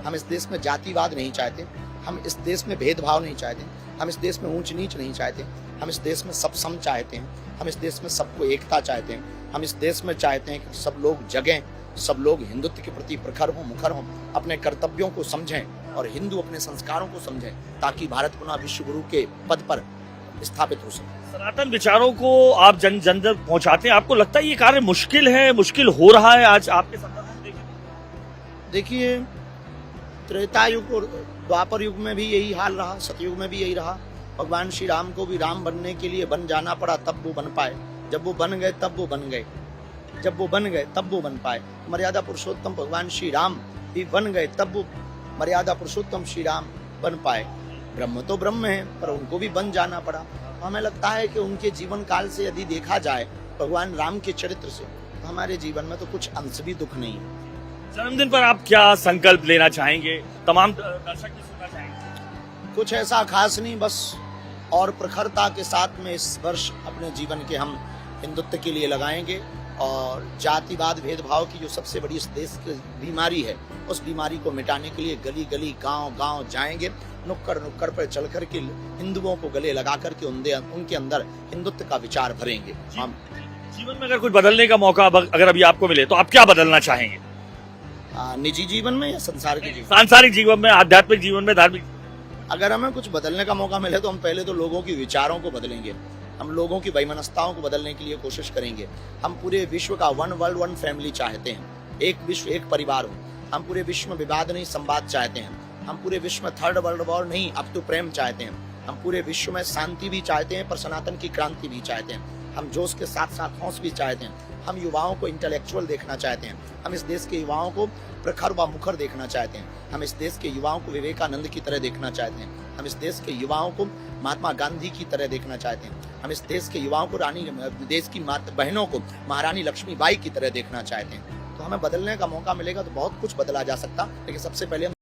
हम इस देश में जातिवाद नहीं चाहते, हम इस देश में भेदभाव नहीं चाहते, हम इस देश में ऊंच नीच नहीं चाहते, हम इस देश में सब सम चाहते हैं, हम इस देश में सबको एकता चाहते हैं, हम इस देश में चाहते हैं कि सब लोग जगें, सब लोग हिंदुत्व के प्रति प्रखर हों, मुखर हों, अपने कर्तव्यों को समझें और हिंदू अपने संस्कारों को समझें, ताकि भारत पुनः विश्व गुरु के पद पर स्थापित हो सके। सनातन विचारों को आप जन जन तक पहुंचाते हैं, आपको लगता है ये कार्य मुश्किल है, मुश्किल हो रहा है आज आपके संदर्भ में देखें? देखिए, त्रेता युग और द्वापर युग में भी यही हाल रहा, सतयुग में भी यही रहा। भगवान श्री राम को भी राम बनने के लिए बन जाना पड़ा, तब वो बन पाए। जब वो बन गए तब वो बन गए, जब वो बन गए तब वो बन पाए। मर्यादा पुरुषोत्तम भगवान श्री राम भी बन गए, तब वो मर्यादा पुरुषोत्तम श्री राम बन पाए। ब्रह्म तो ब्रह्म है, पर उनको भी बन जाना पड़ा। हमें लगता है कि उनके जीवन काल से यदि देखा जाए भगवान राम के चरित्र से, तो हमारे जीवन में तो कुछ अंश भी दुख नहीं है। जन्मदिन पर आप क्या संकल्प लेना चाहेंगे, तमाम दर्शक की सुनना चाहेंगे? कुछ ऐसा खास नहीं, बस और प्रखरता के साथ में इस वर्ष अपने जीवन के हम हिंदुत्व के लिए लगाएंगे और जातिवाद भेदभाव की जो सबसे बड़ी इस देश की बीमारी है, उस बीमारी को मिटाने के लिए गली गली गांव गांव जाएंगे, नुक्कड़ नुक्कड़ पर चल कर के हिंदुओं को गले लगा करके उनके अंदर हिंदुत्व का विचार भरेंगे। हम जीवन में अगर कुछ बदलने का मौका अगर अभी आपको मिले तो आप क्या बदलना चाहेंगे? निजी जीवन में या संसार के जीवन? सांसारिक जीवन में, आध्यात्मिक जीवन में, धार्मिक? अगर हमें कुछ बदलने का मौका मिले तो हम पहले तो लोगों के विचारों को बदलेंगे, हम लोगों की वैमनस्यताओं को बदलने के लिए कोशिश करेंगे। हम पूरे विश्व का वन वर्ल्ड वन फैमिली चाहते हैं, एक विश्व एक परिवार हो। हम पूरे विश्व में विवाद नहीं संवाद चाहते हैं, हम पूरे विश्व में थर्ड वर्ल्ड वॉर नहीं अब तो प्रेम चाहते हैं। हम पूरे विश्व में शांति भी चाहते हैं, पर सनातन की क्रांति भी चाहते हैं। हम जोश के साथ साथ हौस भी चाहते हैं। हम युवाओं को इंटेलेक्चुअल देखना चाहते हैं, हम इस देश के युवाओं को प्रखर व मुखर देखना चाहते हैं, हम इस देश के युवाओं को विवेकानंद की तरह देखना चाहते हैं, हम इस देश के युवाओं को महात्मा गांधी की तरह देखना चाहते हैं, हम इस देश के युवाओं को देश की बहनों को महारानी लक्ष्मीबाई की तरह देखना चाहते हैं। तो हमें बदलने का मौका मिलेगा तो बहुत कुछ बदला जा सकता, लेकिन सबसे पहले हम